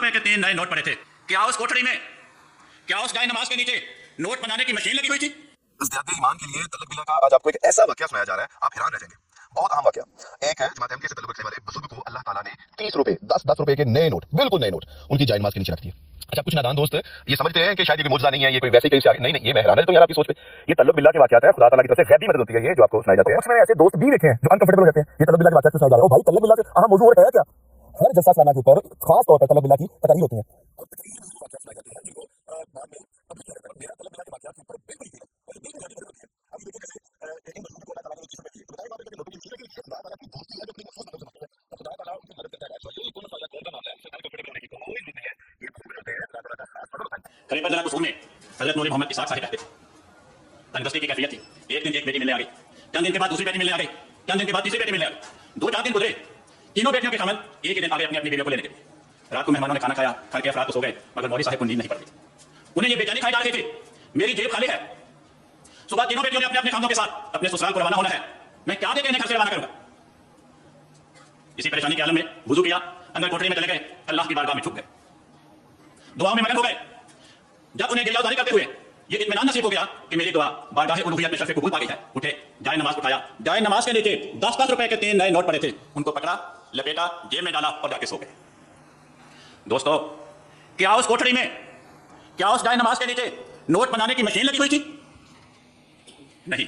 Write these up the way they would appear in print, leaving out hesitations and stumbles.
रुपए के 3 नए नोट पड़े थे। क्या उस कोठरी में, क्या उस गाय नमाज के नीचे नोट बनाने की मशीन लगी हुई थी? इस देहाती ईमान के लिए तलब बिला का आज आपको एक ऐसा वाकया सुनाया जा रहा है, आप हैरान रह जाएंगे। बहुत अहम वाकया। एक है जमात अहमदिया से तल्लुक रखने वाले बुजुर्ग को अल्लाह ताला ने 30 रुपए 10 रुपए के नए नोट, बिल्कुल नए नोट, उनकी जायज नमाज के नीचे रख दिए। अच्छा, कुछ नादान दोस्त ये समझते हैं कि शायद ये कोई मुजजा नहीं है, ये कोई वैसे कहीं से नहीं, ये मैं हैरान है तो यार आपकी सोच पे। ये तल्लुक बिल्ला के वाकयात है, खुदा ताला की तरफ से गैबी मदद होती है, ये जो आपको सुनाए जाते हैं। कुछ मैंने ऐसे दोस्त भी देखे हैं जो अनकंफर्टेबल हो जाते हैं ये तल्लुक बिल्ला के वाकयात से सुनाए जा रहे हो। भाई तल्लुक बिल्ला के अहम मौजू और है क्या? हर जलसा सालाना के ऊपर खास तौर पर तल्लुक बिल्ला की तकरीर होती है। खलीफा जना कुफूर में हजरत नूर मोहम्मद इसाक साहिब रहते थे। तंदुरुस्ती की कैफियत थी। एक दिन एक बेटी मिलने आ गई, चंद दिन के बाद दूसरी बेटी मिलने आ गई, चंद दिन के बाद तीसरी बेटी मिलने आ गई। 2-4 दिन गुजरे, तीनों बेटियों के खामन एक ही दिन आ गए अपनी अपनी बीवियों को लेने के लिए। रात को मेहमानों ने खाना खाया, खा के अफराद को सो गए, मगर मौलवी साहब को नींद नहीं पड़ती थी। उन्हें ये बेचैनी खाई जा रही थी, मेरी जेब खाली है, सुबह तीनों बेटियों ने अपने अपने खामों के साथ अपने ससुराल को रवाना होना है, मैं क्या देकर इन्हें घर से रवाना करूंगा? इसी परेशानी के आलम में वुजू किया, अंदर कोठरी में चले गए, अल्लाह की बारगाह में झुक गए, दुआओं में मगन हो गए। जब उन्हें गिरिया उतारी करते हुए ये इत्मीनान नसीब हो गया कि मेरी दुआ बारगाह उलूहियत में शरफ़ कबूल पा गई है, उठे, जाए नमाज उठाया, जाए नमाज के नीचे 10-10 रुपए के 3 नए नोट पड़े थे, उनको पकड़ा, लपेटा, जेब में डाला और जाके सो गए। दोस्तों, क्या उस कोठरी में, क्या उस जाए नमाज के नीचे नोट बनाने की मशीन लगी हुई थी? नहीं,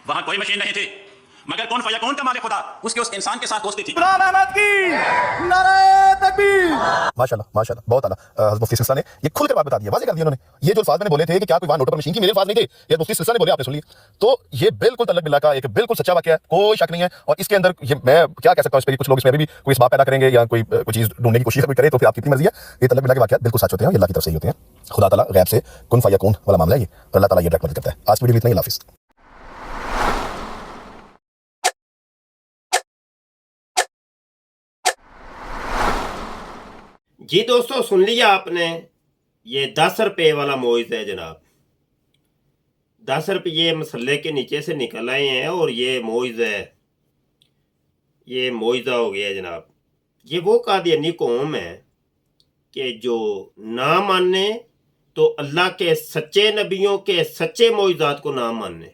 वहां कोई मशीन नहीं थी, मगर कौन फयकून का मालिक खुदा उसके उस इंसान के साथ दोस्ती थी। माशाल्लाह माशाल्लाह, बहुत आला। हज़रत मुफ्ती सिलसिला ने ये खुल कर बात बता दी है, वाज़ेह कर दिया उन्होंने। ये जो अल्फाज मैंने बोले थे कि क्या कोई वहां नोट पर मशीन थी, मेरे अल्फाज नहीं थे, ये मुफ्ती सिलसिला ने बोले, आपने सुन लिए। तो ये बिल्कुल तल्लुक बिल्ला का एक बिल्कुल सच्चा वाकया है, कोई शक नहीं है। और इसके अंदर ये मैं क्या कह सकता हूं, इस पर कुछ लोग इसमें भी कोई इसबात पैदा करेंगे या कोई चीज ढूंढने की कोशिश करे तो फिर आपकी अपनी मर्जी है। ये तल्लुक बिल्ला के वाकयात बिल्कुल सच होते हैं, ये अल्लाह की तरफ से ही होते हैं। खुदा ताला गैब से कुन फयकून वाला मामला है ये, और अल्लाह ताला ये डायरेक्ट मदद करता है। आज की वीडियो में इतना ही, अल्लाह हाफिज़। जी दोस्तों, सुन लिया आपने, ये 10 रुपये वाला मौइज़ है जनाब। 10 रुपये मसल्ले के नीचे से निकल आए हैं और ये मौइज़ है, ये मुआवजा हो गया जनाब। ये वो कादियानी कौम है कि जो ना माने तो अल्लाह के सच्चे नबियों के सच्चे मुआवजात को ना माने।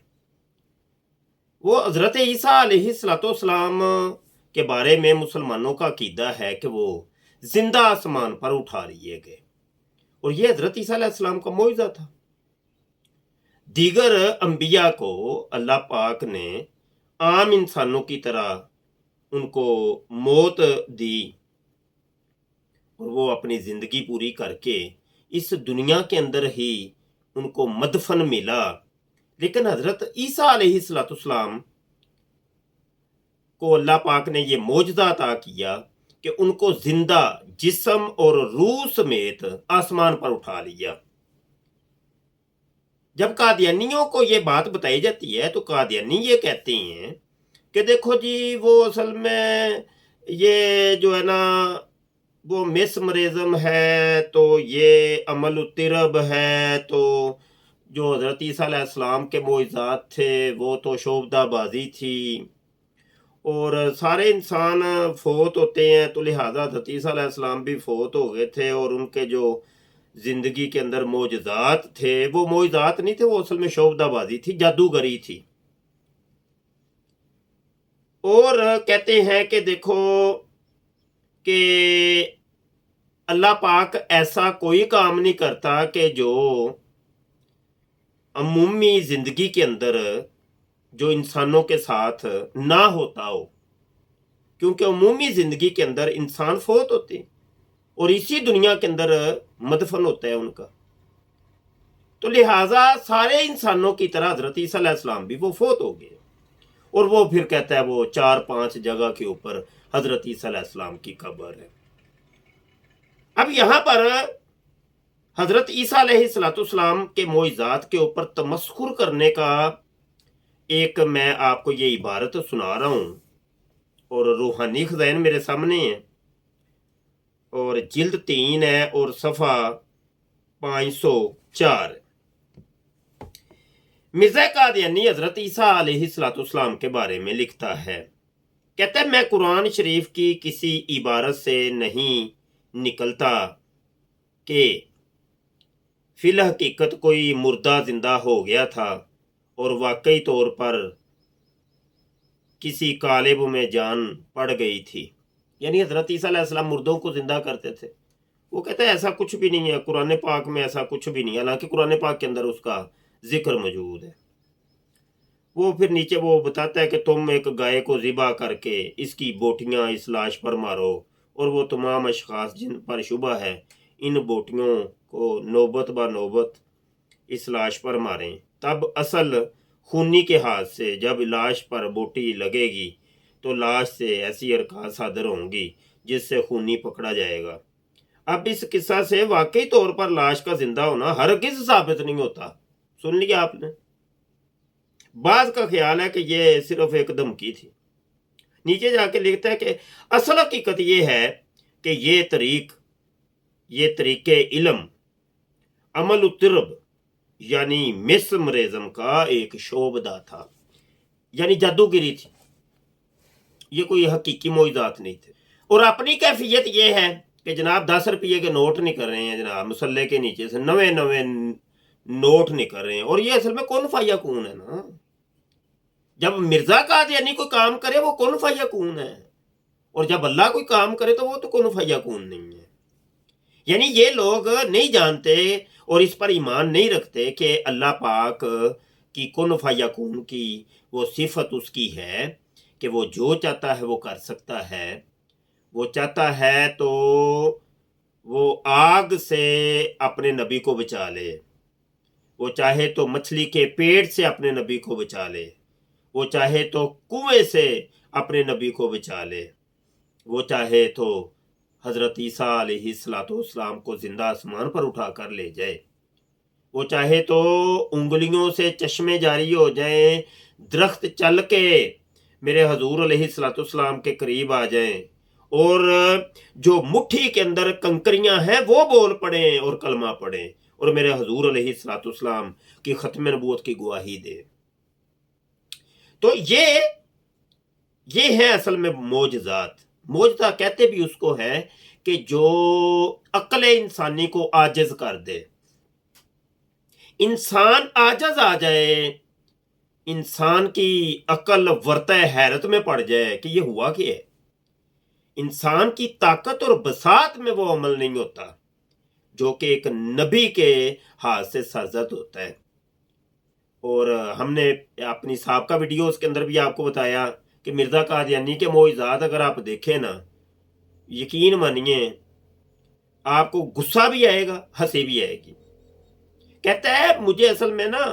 वो हज़रत ईसा अलैहिस्सलाम के बारे में मुसलमानों का अकीदा है कि वो जिंदा आसमान पर उठा लिए गए, और ये हज़रत ईसा अलैहिस्सलाम का मुआवजा था। दीगर अंबिया को अल्लाह पाक ने आम इंसानों की तरह उनको मौत दी और वो अपनी ज़िंदगी पूरी करके इस दुनिया के अंदर ही उनको मदफन मिला। लेकिन हज़रत ईसा अलैहिस्सलाम को अल्लाह पाक ने ये मौजज़ा अता किया कि उनको जिंदा जिस्म और रूह समेत आसमान पर उठा लिया। जब कादियानियों को ये बात बताई जाती है तो कादियानी ये कहते हैं कि देखो जी, वो असल में ये जो है ना वो मिसमरिज्म है, तो ये अमल तिरब है, तो जो हज़रत ईसा अलैहिस्सलाम के मोइज़ात थे वो तो शोभदाबाजी थी, और सारे इंसान फ़ौत होते हैं तो लिहाजा हज़रत ईसा अलैहिस्सलाम भी फ़ौत हो गए थे, और उनके जो ज़िंदगी के अंदर मोजज़ात थे वो मोजज़ात नहीं थे, वो असल में शोभदाबाजी थी, जादूगरी थी। और कहते हैं कि देखो कि अल्लाह पाक ऐसा कोई काम नहीं करता कि जो अमूमी ज़िंदगी के अंदर जो इंसानों के साथ ना होता हो, क्योंकि अमूमी ज़िंदगी के अंदर इंसान फ़ौत होते हैं और इसी दुनिया के अंदर मदफन होता है उनका। तो लिहाजा सारे इंसानों की तरह हज़रत ईसा अलैहिस्सलाम भी वो फ़ौत हो गए, और वो फिर कहता है वो 4-5 जगह के ऊपर हज़रत ईसा अलैहिस्सलाम की कब्र है। अब यहाँ पर हज़रत ईसा अलैहिस्सलाम के मोइज़ात के ऊपर तमस्खुर करने का एक मैं आपको ये इबारत सुना रहा हूँ, और रूहानी खज़ाइन मेरे सामने है, और जिल्द 3 है और सफ़ा 504। मिर्ज़ा कादियानी हज़रत ईसा अलैहिस्सलाम के बारे में लिखता है, कहता है मैं कुरान शरीफ की किसी इबारत से नहीं निकलता کہ फिल हकीकत कोई मुर्दा जिंदा हो गया था और वाकई तौर पर किसी कालिब में जान पड़ गई थी। यानी हजरत ईसा अलैहिस्सलाम मुर्दों को जिंदा करते थे। वो कहता है ऐसा कुछ भी नहीं है, कुरान पाक में ऐसा कुछ भी नहीं है, हालांकि कुरान पाक के अंदर उसका जिक्र मौजूद है। वो फिर नीचे वो बताता है कि तुम एक गाय को ज़िबा करके इसकी बोटियां इस लाश पर मारो और वो तमाम अशखास जिन पर शुबा है इन बोटियों को नौबत ब नौबत इस लाश पर मारें। तब असल खूनी के हाथ से जब लाश पर बोटी लगेगी तो लाश से ऐसी हरकत सादर होंगी जिससे खूनी पकड़ा जाएगा। अब इस किस्सा से वाकई तौर पर लाश का जिंदा होना हरगिज़ साबित नहीं होता। सुन लिया आपने। बाज का ख्याल है कि ये सिर्फ एक धमकी थी। नीचे जाके लिखता है कि असल हकीकत ये है कि ये तरीके इल्म अमल तिरब यानी मिस्मरिज्म का एक शोबदा था, यानी जादूगिरी थी। ये कोई हकीकी मोइज़ात नहीं थे। और अपनी कैफियत ये है कि जनाब 10 रुपये के नोट निकल रहे हैं, जनाब मुसल्ले के नीचे से नवे नवे नोट निकल रहे हैं। और ये असल में कौन फाया कौन है ना। जब मिर्जा कादियानी कोई काम करे वो कौन फाया कौन है, और जब अल्लाह कोई काम करे तो वो तो कौन फाया कौन नहीं है। यानी ये लोग नहीं जानते और इस पर ईमान नहीं रखते कि अल्लाह पाक की कुन फयकून की वो सिफत उसकी है कि वो जो चाहता है वो कर सकता है। वो चाहता है तो वो आग से अपने नबी को बचा ले, वो चाहे तो मछली के पेट से अपने नबी को बचा ले, वो चाहे तो कुएं से अपने नबी को बचा ले, वो चाहे तो हज़रत ईसा अलैहिस्सलाम को जिंदा आसमान पर उठा कर ले जाए, वो चाहे तो उंगलियों से चश्मे जारी हो जाएं, दरख्त चल के मेरे हजूर अलैहिस्सलाम के करीब आ जाएं, और जो मुट्ठी के अंदर कंकरियां हैं वो बोल पड़ें और कलमा पढ़ें और मेरे हजूर अलैहिस्सलाम की खत्म नबूवत की गवाही दे। तो ये है असल में मोजज़ात। मोजज़ा कहते भी उसको है कि जो अक्ल इंसानी को आजिज कर दे। इंसान आजज आ जाए, इंसान की अकल वर्ता हैरत में पड़ जाए कि ये हुआ क्या है। इंसान की ताकत और बसात में वो अमल नहीं होता जो कि एक नबी के हाथ से सरजद होता है। और हमने अपनी साबका वीडियोस के अंदर भी आपको बताया कि मिर्ज़ा कादियानी के मोइज़ात अगर आप देखें ना, यकीन मानिए आपको गुस्सा भी आएगा, हंसी भी आएगी। कहता है मुझे असल में ना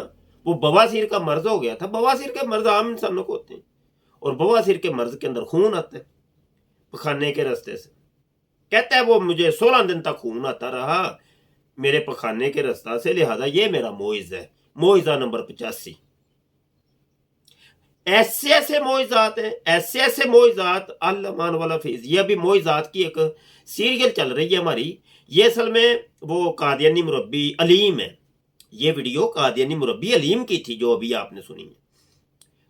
वो बवासीर का मर्ज हो गया था। बवासीर के मर्ज आम इंसानों को होते हैं और बवासीर के मर्ज के अंदर खून आता है पखाने के रास्ते से। कहता है वो मुझे 16 दिन तक खून आता रहा मेरे पखाने के रास्ता से, लिहाजा ये मेरा मोइज़ है, मोइज़ा नंबर 85। ऐसे ऐसे मोइज़ात हैं, ऐसे ऐसे मोइज़ात अल-अमान वाला फीज़। ये अभी मोइज़ात की एक सीरियल चल रही है हमारी। ये असल में वो कादियानी मुरब्बी अलीम है। ये वीडियो कादियानी मुरब्बी अलीम की थी जो अभी आपने सुनी है।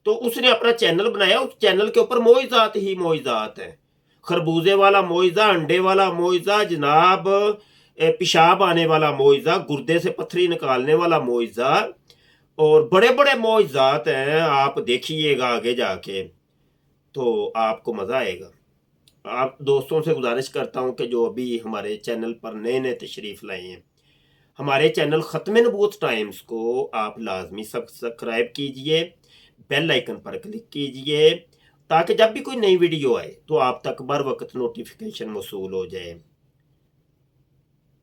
तो उसने अपना चैनल बनाया, उस चैनल के ऊपर मोइज़ात ही मोइज़ात है। खरबूजे वाला मोइज़ा, अंडे वाला मोइज़ा, जनाब पेशाब आने वाला मोइज़ा, गुर्दे से पत्थरी निकालने वाला मोइज़ा, और बड़े बड़े मोइज़ात हैं। आप देखिएगा आगे जाके तो आपको मज़ा आएगा। आप दोस्तों से गुजारिश करता हूं कि जो अभी हमारे चैनल पर नए नए तशरीफ़ लाए हैं, हमारे चैनल ख़त्म नबूवत टाइम्स को आप लाजमी सब्सक्राइब कीजिए, बेल आइकन पर क्लिक कीजिए ताकि जब भी कोई नई वीडियो आए तो आप तक बर वक्त नोटिफिकेशन मौसूल हो जाए।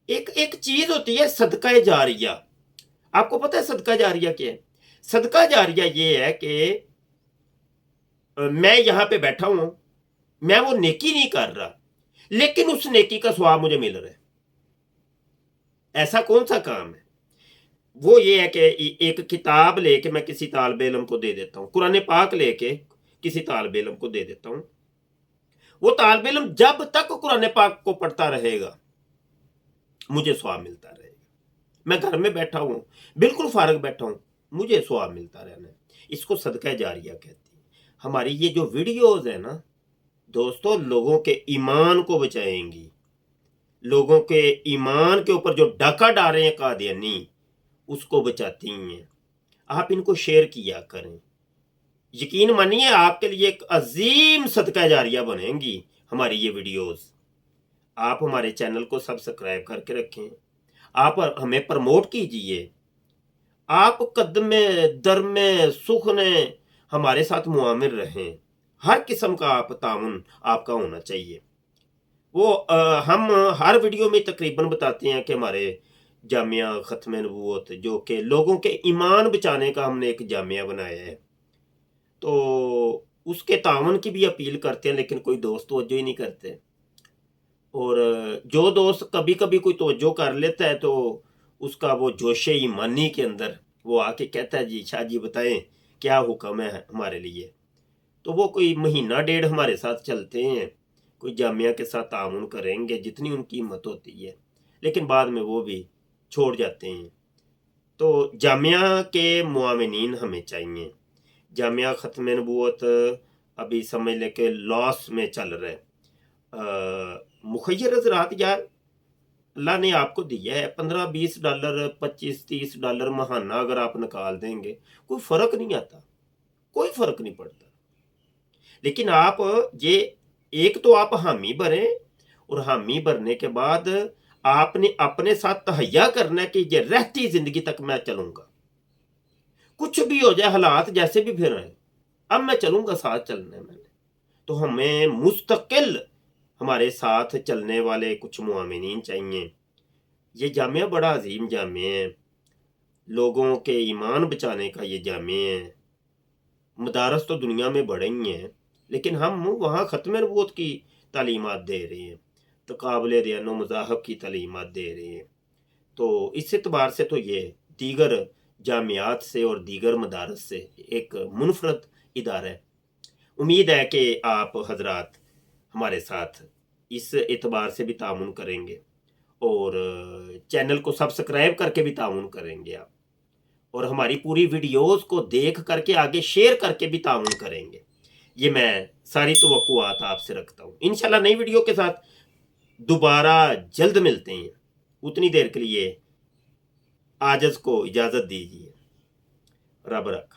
एक चीज़ होती है सदका जारिया। आपको पता है सदका जारिया क्या है? सदका जारिया ये है कि मैं यहाँ पे बैठा हूँ, मैं वो नेकी नहीं कर रहा लेकिन उस नेकी का सवाब मुझे मिल रहा है। ऐसा कौन सा काम है? वो ये है कि एक किताब लेके मैं किसी तालिब इल्म को दे देता हूँ, कुरान पाक लेके किसी तालिब इल्म को दे देता हूँ। वो तालिब इल्म जब तक कुरान पाक को पढ़ता रहेगा मुझे सवाब मिलता रहेगा। मैं घर में बैठा हूँ, बिल्कुल फारग बैठा हूँ, मुझे सवाब मिलता रहना है। इसको सदका जारिया कहती है। हमारी ये जो वीडियोस है ना दोस्तों, लोगों के ईमान को बचाएंगी, लोगों के ईमान के ऊपर जो डाका डाल रहे हैं कादियानी, उसको बचाती हैं। आप इनको शेयर किया करें। यकीन मानिए आपके लिए एक अजीम सदका जारिया बनेंगी हमारी ये वीडियोस। आप हमारे चैनल को सब्सक्राइब करके रखें, आप हमें प्रमोट कीजिए, आप कदमे दर में सुख ने हमारे साथ मुआमिर रहें। हर किस्म का आप ताउन आपका होना चाहिए। वो हम हर वीडियो में तकरीबन बताते हैं कि हमारे जामिया ख़त्म नबूवत जो कि लोगों के ईमान बचाने का हमने एक जामिया बनाया है, तो उसके ताउन की भी अपील करते हैं, लेकिन कोई दोस्त तवज्जो ही नहीं करते। और जो दोस्त कभी कभी कोई तवज्जो कर लेता है तो उसका वो जोश ईमानी के अंदर वो आके कहता है जी शाह जी बताएं क्या हुक्म है हमारे लिए। तो वो कोई महीना डेढ़ हमारे साथ चलते हैं, कोई जामिया के साथ ताउन करेंगे जितनी उनकी हिम्मत होती है, लेकिन बाद में वो भी छोड़ जाते हैं। तो जामिया के मुआमिनीन हमें चाहिए। जामिया ख़त्म नबूवत अभी समझ ले के लॉस में चल रहा है। मुखैर हजरात यार, अल्लाह ने आपको दिया है $15-20 $25-30 महाना, अगर आप निकाल देंगे कोई फर्क नहीं आता, कोई फर्क नहीं पड़ता। लेकिन आप ये एक तो आप हामी भरें, और हामी भरने के बाद आपने अपने साथ तहैया करना है कि ये रहती जिंदगी तक मैं चलूंगा, कुछ भी हो जाए हालात जैसे भी फिर रहे, अब मैं चलूंगा साथ चलने मैंने। तो हमें मुस्तकिल हमारे साथ चलने वाले कुछ मुआमिनीन चाहिए। ये जामिया बड़ा अजीम जामिया है, लोगों के ईमान बचाने का ये जामिया है। मदारस तो दुनिया में बड़े ही हैं, लेकिन हम वहाँ ख़त्म नबूवत की तालीमात दे रहे हैं, तक़ाबुल दयान व मज़ाहब की तालीमात दे रहे हैं। तो इस एतबार से तो ये दीगर जामियात से और दीगर मदारस से एक मुनफरद इदारा है। उम्मीद है कि आप हजरात हमारे साथ इस एतबार से भी तामुन करेंगे, और चैनल को सब्सक्राइब करके भी तामुन करेंगे आप, और हमारी पूरी वीडियोस को देख करके आगे शेयर करके भी तामुन करेंगे। ये मैं सारी तवक्कुआत आपसे रखता हूँ। इंशाल्लाह नई वीडियो के साथ दोबारा जल्द मिलते हैं। उतनी देर के लिए आजज को इजाज़त दीजिए। रब रखा।